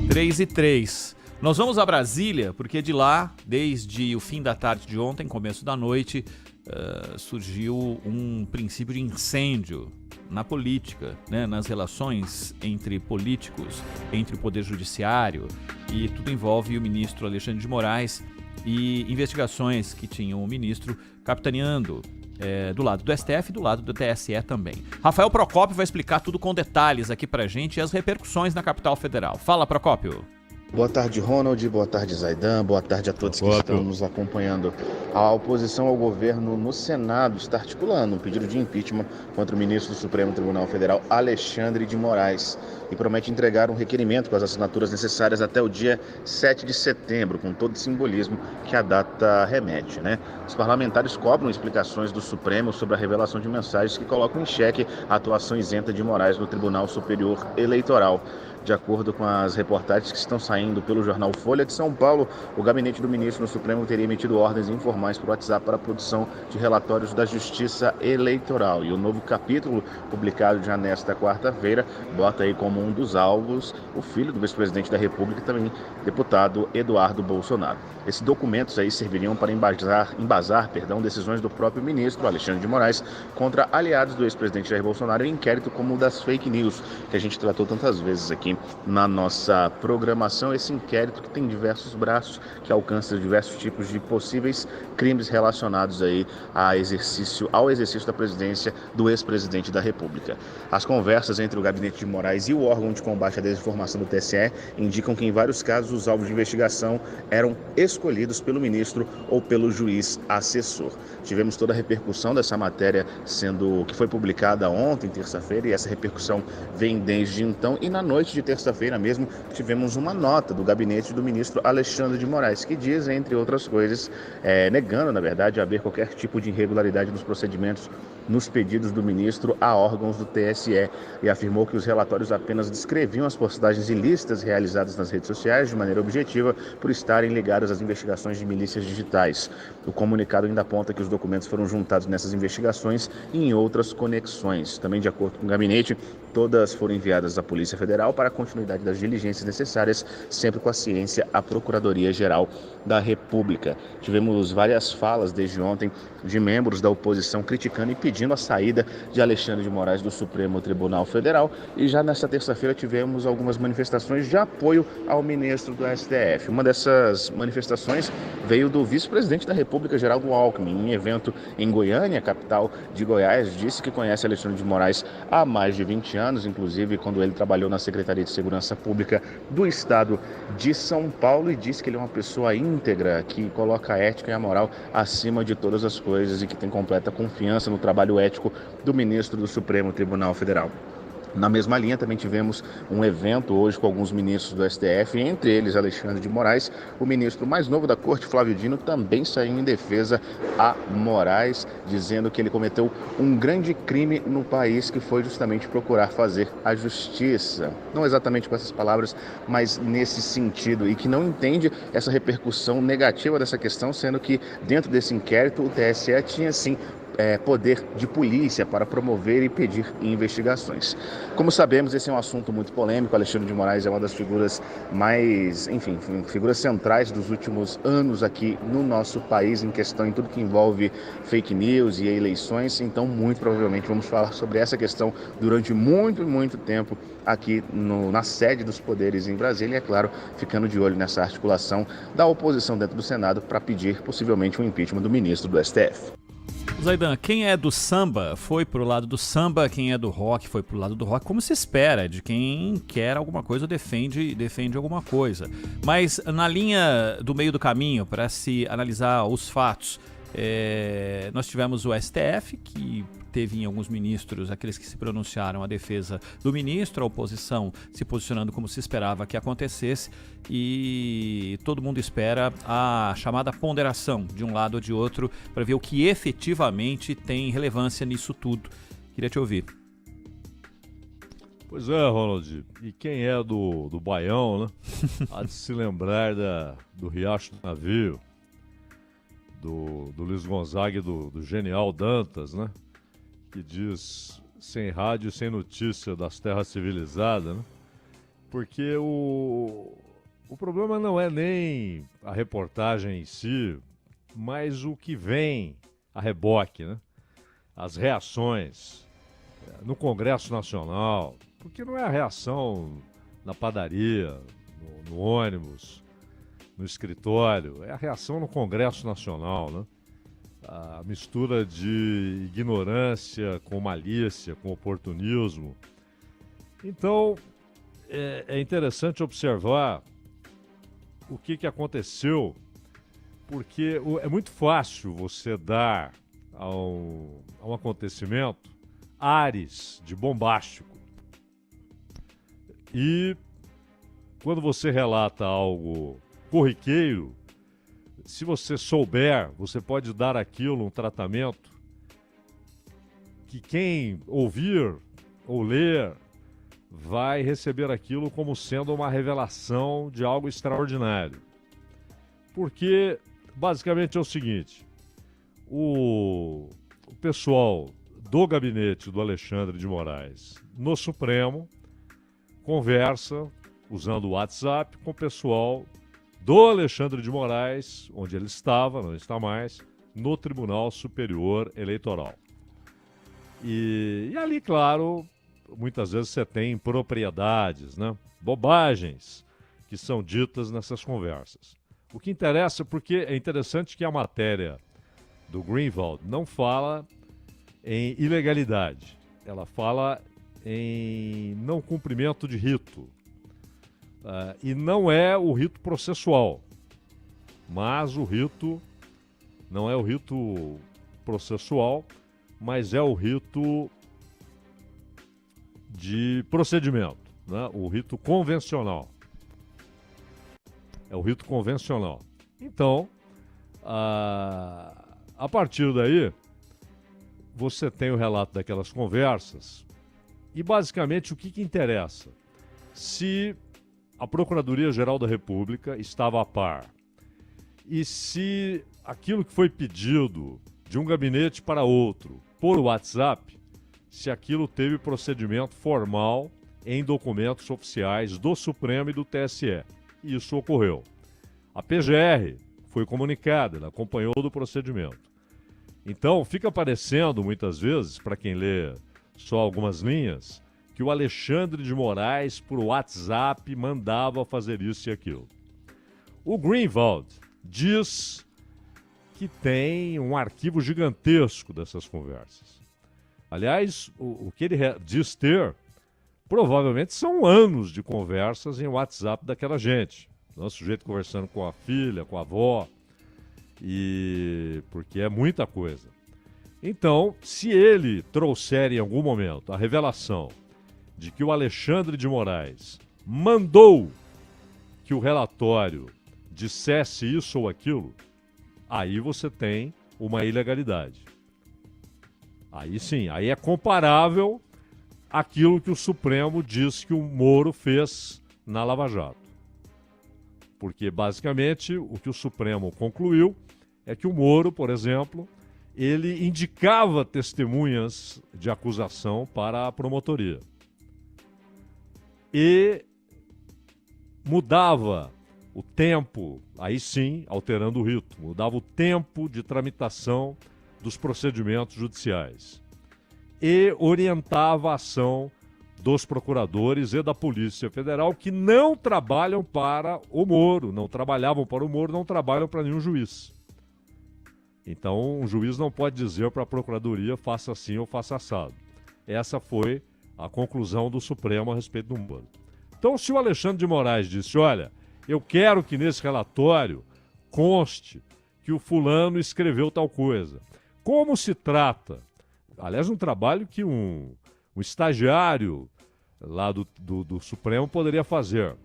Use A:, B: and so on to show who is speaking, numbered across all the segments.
A: 3h03. Nós vamos a Brasília, porque de lá, desde o fim da tarde de ontem, começo da noite, surgiu um princípio de incêndio na política, né, nas relações entre políticos, entre o Poder Judiciário, e tudo envolve o ministro Alexandre de Moraes e investigações que tinham o ministro capitaneando do lado do STF e do lado do TSE também. Rafael Procópio vai explicar tudo com detalhes aqui pra gente e as repercussões na capital federal. Fala, Procópio.
B: Boa tarde, Ronald. Boa tarde, Zaidan. Boa tarde a todos que estão nos acompanhando. A oposição ao governo no Senado está articulando um pedido de impeachment contra o ministro do Supremo Tribunal Federal, Alexandre de Moraes, e promete entregar um requerimento com as assinaturas necessárias até o dia 7 de setembro, com todo o simbolismo que a data remete, né? Os parlamentares cobram explicações do Supremo sobre a revelação de mensagens que colocam em xeque a atuação isenta de Moraes no Tribunal Superior Eleitoral. De acordo com as reportagens que estão saindo pelo jornal Folha de São Paulo, o gabinete do ministro no Supremo teria emitido ordens informais por WhatsApp para a produção de relatórios da Justiça Eleitoral. E o novo capítulo, publicado já nesta quarta-feira, bota aí como um dos alvos o filho do vice-presidente da República, também deputado Eduardo Bolsonaro. Esses documentos aí serviriam para embasar decisões do próprio ministro Alexandre de Moraes contra aliados do ex-presidente Jair Bolsonaro em inquérito como o das fake news, que a gente tratou tantas vezes aqui na nossa programação. Esse inquérito que tem diversos braços, que alcança diversos tipos de possíveis crimes relacionados aí ao exercício da presidência do ex-presidente da República. As conversas entre o gabinete de Moraes e o órgão de combate à desinformação do TSE indicam que em vários casos os alvos de investigação eram escolhidos pelo ministro ou pelo juiz assessor. Tivemos toda a repercussão dessa matéria que foi publicada ontem, terça-feira, e essa repercussão vem desde então. E na noite de terça-feira mesmo, tivemos uma nota do gabinete do ministro Alexandre de Moraes, que diz, entre outras coisas, negando, na verdade, haver qualquer tipo de irregularidade nos procedimentos, nos pedidos do ministro a órgãos do TSE, e afirmou que os relatórios apenas descreviam as postagens ilícitas realizadas nas redes sociais de maneira objetiva por estarem ligadas às investigações de milícias digitais. O comunicado ainda aponta que os documentos foram juntados nessas investigações e em outras conexões. Também, de acordo com o gabinete, todas foram enviadas à Polícia Federal para a continuidade das diligências necessárias, sempre com a ciência à Procuradoria-Geral da República. Tivemos várias falas desde ontem de membros da oposição criticando e pedindo a saída de Alexandre de Moraes do Supremo Tribunal Federal, e já nesta terça-feira tivemos algumas manifestações de apoio ao ministro do STF. Uma dessas manifestações veio do vice-presidente da República, Geraldo Alckmin, em evento em Goiânia, capital de Goiás. Disse que conhece Alexandre de Moraes há mais de 20 anos, inclusive quando ele trabalhou na Secretaria de Segurança Pública do Estado de São Paulo, e disse que ele é uma pessoa íntegra, que coloca a ética e a moral acima de todas as coisas e que tem completa confiança no trabalho ético do ministro do Supremo Tribunal Federal. Na mesma linha, também tivemos um evento hoje com alguns ministros do STF, entre eles Alexandre de Moraes. O ministro mais novo da Corte, Flávio Dino, também saiu em defesa a Moraes, dizendo que ele cometeu um grande crime no país, que foi justamente procurar fazer a justiça. Não exatamente com essas palavras, mas nesse sentido, e que não entende essa repercussão negativa dessa questão, sendo que dentro desse inquérito o TSE tinha sim poder de polícia para promover e pedir investigações. Como sabemos, esse é um assunto muito polêmico. Alexandre de Moraes é uma das figuras figuras centrais dos últimos anos aqui no nosso país, em tudo que envolve fake news e eleições. Então, muito provavelmente vamos falar sobre essa questão durante muito tempo aqui na sede dos poderes em Brasília, e, é claro, ficando de olho nessa articulação da oposição dentro do Senado para pedir possivelmente um impeachment do ministro do STF.
A: Zaidan, quem é do samba foi pro lado do samba, quem é do rock foi pro lado do rock, como se espera de quem quer alguma coisa ou defende alguma coisa. Mas na linha do meio do caminho, para se analisar os fatos, nós tivemos o STF, que teve em alguns ministros, aqueles que se pronunciaram a defesa do ministro, a oposição se posicionando como se esperava que acontecesse, e todo mundo espera a chamada ponderação de um lado ou de outro para ver o que efetivamente tem relevância nisso tudo. Queria te ouvir.
C: Pois é, Ronald, e quem é do Baião, né? Há de se lembrar do Riacho do Navio, do Luiz Gonzaga e do Genial Dantas, né? Que diz: sem rádio, sem notícia das terras civilizadas, né? Porque o problema não é nem a reportagem em si, mas o que vem a reboque, né? As reações no Congresso Nacional, porque não é a reação na padaria, no ônibus, no escritório, é a reação no Congresso Nacional, né? A mistura de ignorância com malícia, com oportunismo. Então, é interessante observar o que aconteceu, porque é muito fácil você dar a um acontecimento ares de bombástico. E quando você relata algo corriqueiro, se você souber, você pode dar aquilo um tratamento que quem ouvir ou ler vai receber aquilo como sendo uma revelação de algo extraordinário. Porque, basicamente, é o seguinte: o pessoal do gabinete do Alexandre de Moraes no Supremo conversa, usando o WhatsApp, com o pessoal do Alexandre de Moraes, onde ele estava, não está mais, no Tribunal Superior Eleitoral. E ali, claro, muitas vezes você tem propriedades, né? Bobagens que são ditas nessas conversas. O que interessa, porque é interessante que a matéria do Greenwald não fala em ilegalidade, ela fala em não cumprimento de rito. E não é o rito processual, mas o rito não é o rito processual, mas é o rito de procedimento, né? O rito convencional. É o rito convencional. Então, a partir daí, você tem o relato daquelas conversas e, basicamente, o que interessa? Se a Procuradoria-Geral da República estava a par e se aquilo que foi pedido de um gabinete para outro por WhatsApp, se aquilo teve procedimento formal em documentos oficiais do Supremo e do TSE. E isso ocorreu. A PGR foi comunicada, ela acompanhou do procedimento. Então, fica parecendo, muitas vezes, para quem lê só algumas linhas, que o Alexandre de Moraes, por WhatsApp, mandava fazer isso e aquilo. O Greenwald diz que tem um arquivo gigantesco dessas conversas. Aliás, o que ele diz ter, provavelmente são anos de conversas em WhatsApp daquela gente. O sujeito conversando com a filha, com a avó, porque é muita coisa. Então, se ele trouxer em algum momento a revelação de que o Alexandre de Moraes mandou que o relatório dissesse isso ou aquilo, aí você tem uma ilegalidade. Aí sim, aí é comparável àquilo que o Supremo diz que o Moro fez na Lava Jato. Porque, basicamente, o que o Supremo concluiu é que o Moro, por exemplo, ele indicava testemunhas de acusação para a promotoria. E mudava o tempo, aí sim, alterando o rito, mudava o tempo de tramitação dos procedimentos judiciais. E orientava a ação dos procuradores e da Polícia Federal, que não trabalham para o Moro, não trabalhavam para o Moro, não trabalham para nenhum juiz. Então, um juiz não pode dizer para a Procuradoria faça assim ou faça assado. Essa foi a conclusão do Supremo a respeito do Moro. Então, se o Alexandre de Moraes disse, olha, eu quero que nesse relatório conste que o fulano escreveu tal coisa. Como se trata, aliás, um trabalho que um estagiário lá do Supremo poderia fazer,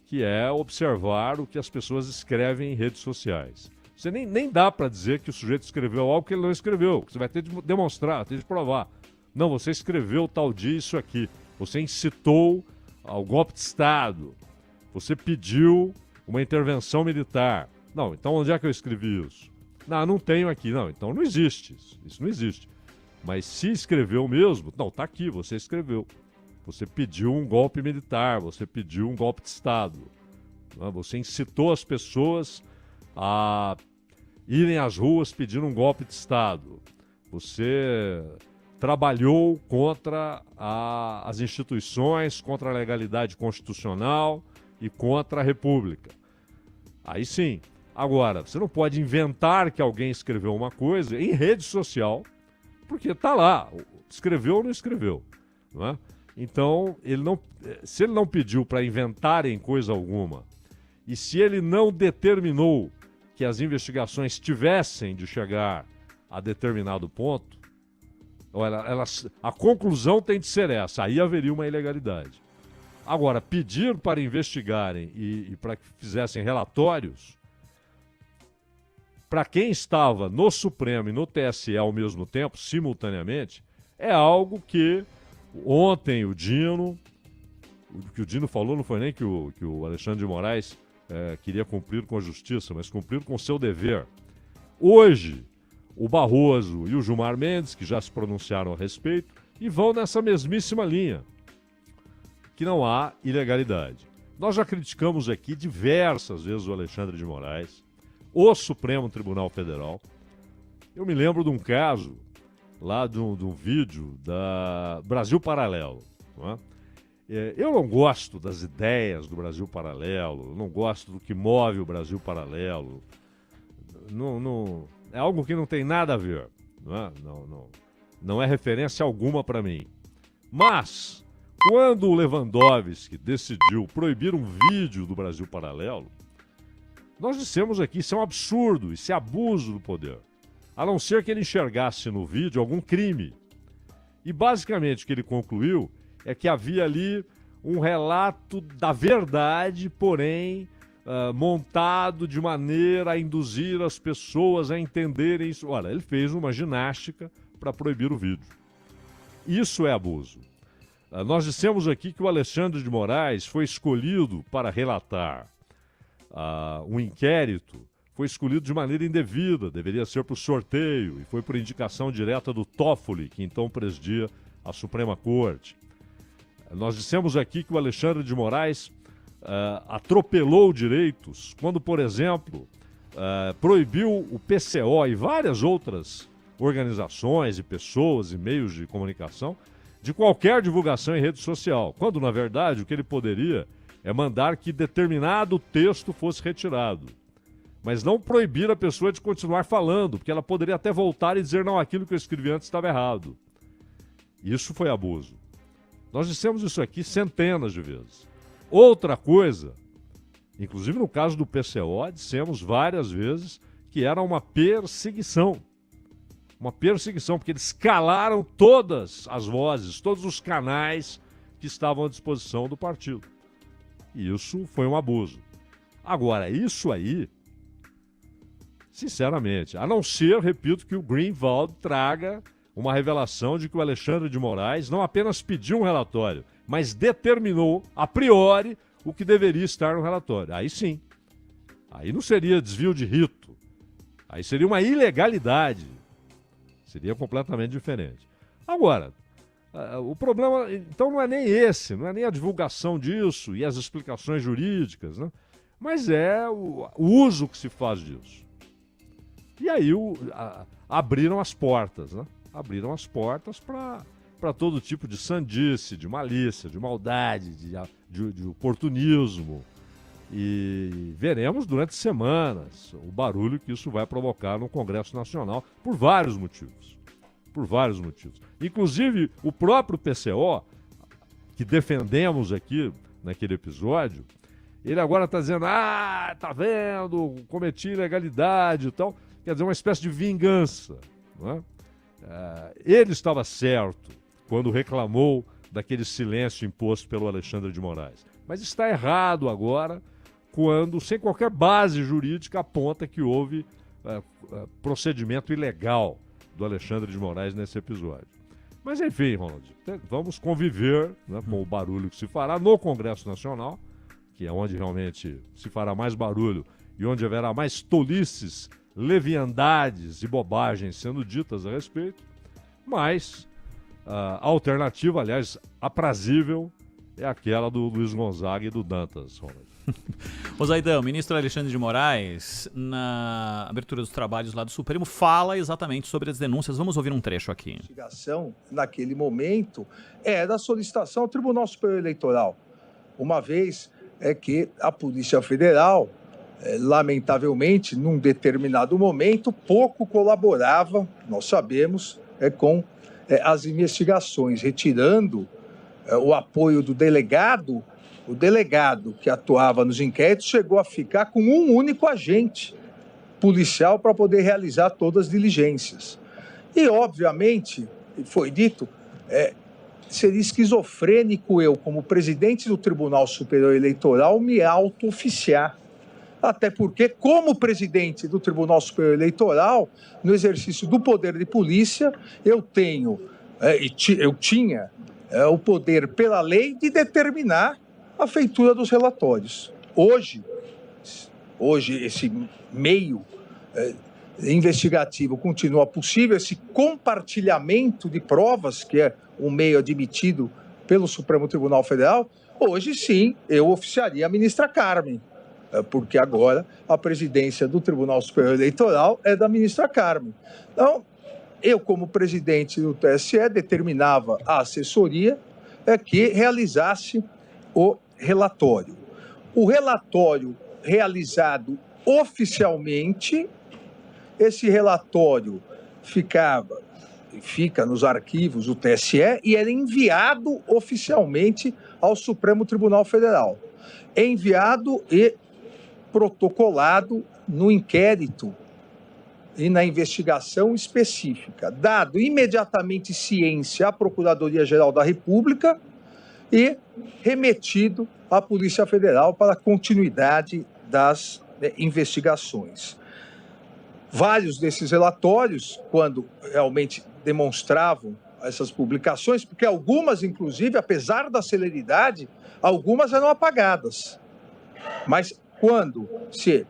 C: que é observar o que as pessoas escrevem em redes sociais. Você nem dá para dizer que o sujeito escreveu algo que ele não escreveu. Você vai ter de demonstrar, ter de provar. Não, você escreveu tal dia isso aqui. Você incitou ao golpe de Estado. Você pediu uma intervenção militar. Não, então onde é que eu escrevi isso? Não tenho aqui. Não, então não existe. Isso não existe. Mas se escreveu mesmo, não, tá aqui, você escreveu. Você pediu um golpe militar, você pediu um golpe de Estado. Né? Você incitou as pessoas a irem às ruas pedindo um golpe de Estado. Você trabalhou contra as instituições, contra a legalidade constitucional e contra a República. Aí sim. Agora, você não pode inventar que alguém escreveu uma coisa em rede social, porque está lá. Escreveu ou não escreveu. Não é? Então, se ele não pediu para inventarem coisa alguma, e se ele não determinou que as investigações tivessem de chegar a determinado ponto, a conclusão tem de ser essa, aí haveria uma ilegalidade. Agora, pedir para investigarem e para que fizessem relatórios, para quem estava no Supremo e no TSE ao mesmo tempo, simultaneamente, é algo que ontem o que o Dino falou não foi nem que o Alexandre de Moraes queria cumprir com a justiça, mas cumprir com o seu dever. Hoje, o Barroso e o Gilmar Mendes, que já se pronunciaram a respeito, e vão nessa mesmíssima linha, que não há ilegalidade. Nós já criticamos aqui diversas vezes o Alexandre de Moraes, o Supremo Tribunal Federal. Eu me lembro de um caso, lá de um vídeo da Brasil Paralelo. Não é? Eu não gosto das ideias do Brasil Paralelo, não gosto do que move o Brasil Paralelo. É algo que não tem nada a ver. Não é referência alguma para mim. Mas, quando o Lewandowski decidiu proibir um vídeo do Brasil Paralelo, nós dissemos aqui, isso é um absurdo, isso é abuso do poder. A não ser que ele enxergasse no vídeo algum crime. E basicamente o que ele concluiu é que havia ali um relato da verdade, porém montado de maneira a induzir as pessoas a entenderem isso. Olha, ele fez uma ginástica para proibir o vídeo. Isso é abuso. Nós dissemos aqui que o Alexandre de Moraes foi escolhido para relatar um inquérito, foi escolhido de maneira indevida, deveria ser por sorteio, e foi por indicação direta do Toffoli, que então presidia a Suprema Corte. Nós dissemos aqui que o Alexandre de Moraes atropelou direitos quando, por exemplo, proibiu o PCO e várias outras organizações e pessoas e meios de comunicação de qualquer divulgação em rede social, quando, na verdade, o que ele poderia é mandar que determinado texto fosse retirado. Mas não proibir a pessoa de continuar falando, porque ela poderia até voltar e dizer, não, aquilo que eu escrevi antes estava errado. Isso foi abuso. Nós dissemos isso aqui centenas de vezes. Outra coisa, inclusive no caso do PCO, dissemos várias vezes que era uma perseguição. Uma perseguição, porque eles calaram todas as vozes, todos os canais que estavam à disposição do partido. E isso foi um abuso. Agora, isso aí, sinceramente, a não ser, repito, que o Greenwald traga uma revelação de que o Alexandre de Moraes não apenas pediu um relatório, mas determinou, a priori, o que deveria estar no relatório. Aí sim. Aí não seria desvio de rito. Aí seria uma ilegalidade. Seria completamente diferente. Agora, o problema, então, não é nem esse, não é nem a divulgação disso e as explicações jurídicas, né? Mas é o uso que se faz disso. E aí abriram as portas, né? Abriram as portas para todo tipo de sandice, de malícia, de maldade, de oportunismo. E veremos durante semanas o barulho que isso vai provocar no Congresso Nacional por vários motivos. Por vários motivos. Inclusive, o próprio PCO, que defendemos aqui naquele episódio, ele agora está dizendo, tá vendo, cometi ilegalidade e tal. Quer dizer, uma espécie de vingança. Não é? Ele estava certo quando reclamou daquele silêncio imposto pelo Alexandre de Moraes. Mas está errado agora quando, sem qualquer base jurídica, aponta que houve procedimento ilegal do Alexandre de Moraes nesse episódio. Mas enfim, Ronald, vamos conviver, né, com o barulho que se fará no Congresso Nacional, que é onde realmente se fará mais barulho e onde haverá mais tolices, leviandades e bobagens sendo ditas a respeito, mas A alternativa, aliás, aprazível, é aquela do Luiz Gonzaga e do Dantas, Ronald.
A: Ô Zaidão, o ministro Alexandre de Moraes, na abertura dos trabalhos lá do Supremo, fala exatamente sobre as denúncias. Vamos ouvir um trecho aqui.
D: A investigação, naquele momento, era a solicitação ao Tribunal Superior Eleitoral, uma vez que a Polícia Federal, lamentavelmente, num determinado momento, pouco colaborava, nós sabemos, com as investigações, retirando o apoio do delegado. O delegado que atuava nos inquéritos chegou a ficar com um único agente policial para poder realizar todas as diligências. E, obviamente, foi dito, seria esquizofrênico eu, como presidente do Tribunal Superior Eleitoral, me auto-oficiar. Até porque, como presidente do Tribunal Superior Eleitoral, no exercício do poder de polícia, eu tinha o poder pela lei de determinar a feitura dos relatórios. Hoje esse meio investigativo continua possível, esse compartilhamento de provas, que é um meio admitido pelo Supremo Tribunal Federal. Hoje sim, eu oficiaria a ministra Carmen, porque agora a presidência do Tribunal Superior Eleitoral é da ministra Carmen. Então, eu, como presidente do TSE, determinava a assessoria que realizasse o relatório. O relatório realizado oficialmente, esse relatório fica nos arquivos do TSE e era enviado oficialmente ao Supremo Tribunal Federal. Enviado e protocolado no inquérito e na investigação específica, dado imediatamente ciência à Procuradoria-Geral da República e remetido à Polícia Federal para a continuidade das investigações. Vários desses relatórios, quando realmente demonstravam essas publicações, porque algumas, inclusive, apesar da celeridade, algumas eram apagadas. Mas quando se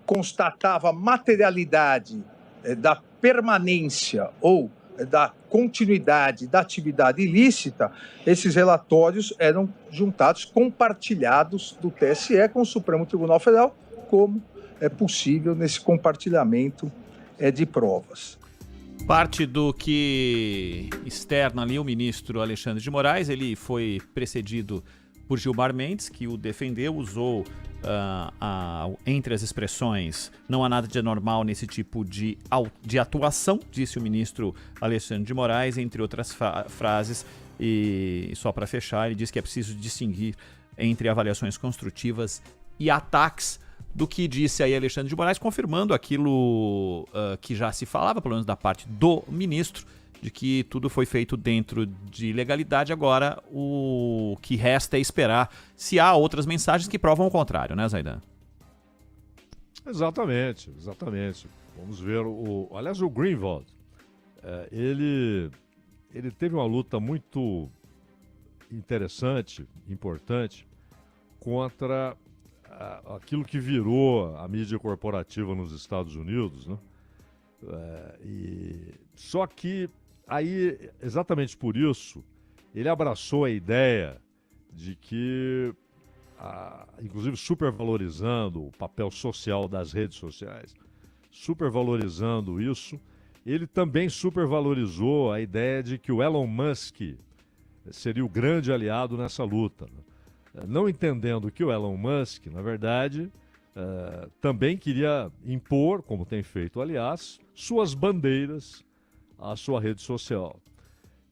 D: constatava a materialidade da permanência ou da continuidade da atividade ilícita, esses relatórios eram juntados, compartilhados do TSE com o Supremo Tribunal Federal, como é possível nesse compartilhamento de provas.
A: Parte do que externa ali o ministro Alexandre de Moraes, ele foi precedido por Gilmar Mendes, que o defendeu, usou entre as expressões não há nada de anormal nesse tipo de atuação, disse o ministro Alexandre de Moraes, entre outras frases. E só para fechar, ele disse que é preciso distinguir entre avaliações construtivas e ataques, do que disse aí Alexandre de Moraes, confirmando aquilo que já se falava, pelo menos da parte do ministro, de que tudo foi feito dentro de legalidade. Agora o que resta é esperar se há outras mensagens que provam o contrário, né, Zaidan?
C: Exatamente. Vamos ver aliás, o Greenwald, ele teve uma luta muito interessante, importante, contra aquilo que virou a mídia corporativa nos Estados Unidos, né? Só que aí, exatamente por isso, ele abraçou a ideia de que, inclusive supervalorizando o papel social das redes sociais, supervalorizando isso, ele também supervalorizou a ideia de que o Elon Musk seria o grande aliado nessa luta, né? Não entendendo que o Elon Musk, na verdade, também queria impor, como tem feito, aliás, suas bandeiras à sua rede social.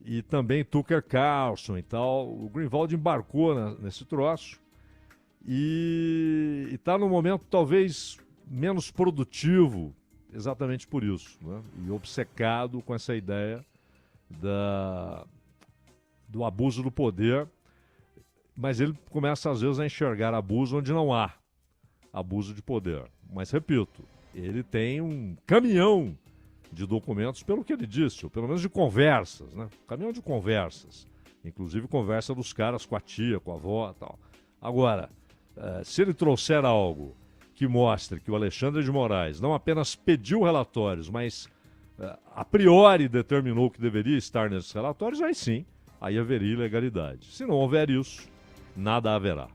C: E também Tucker Carlson e tal. O Greenwald embarcou nesse troço e está num momento talvez menos produtivo, exatamente por isso, né? E obcecado com essa ideia do abuso do poder. Mas ele começa, às vezes, a enxergar abuso onde não há abuso de poder. Mas, repito, ele tem um caminhão de documentos, pelo que ele disse, ou pelo menos de conversas, né? Caminhão de conversas. Inclusive conversa dos caras com a tia, com a avó e tal. Agora, se ele trouxer algo que mostre que o Alexandre de Moraes não apenas pediu relatórios, mas a priori determinou que deveria estar nesses relatórios, aí sim, aí haveria ilegalidade. Se não houver isso, nada haverá.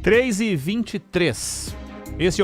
A: 3h23. Esse é o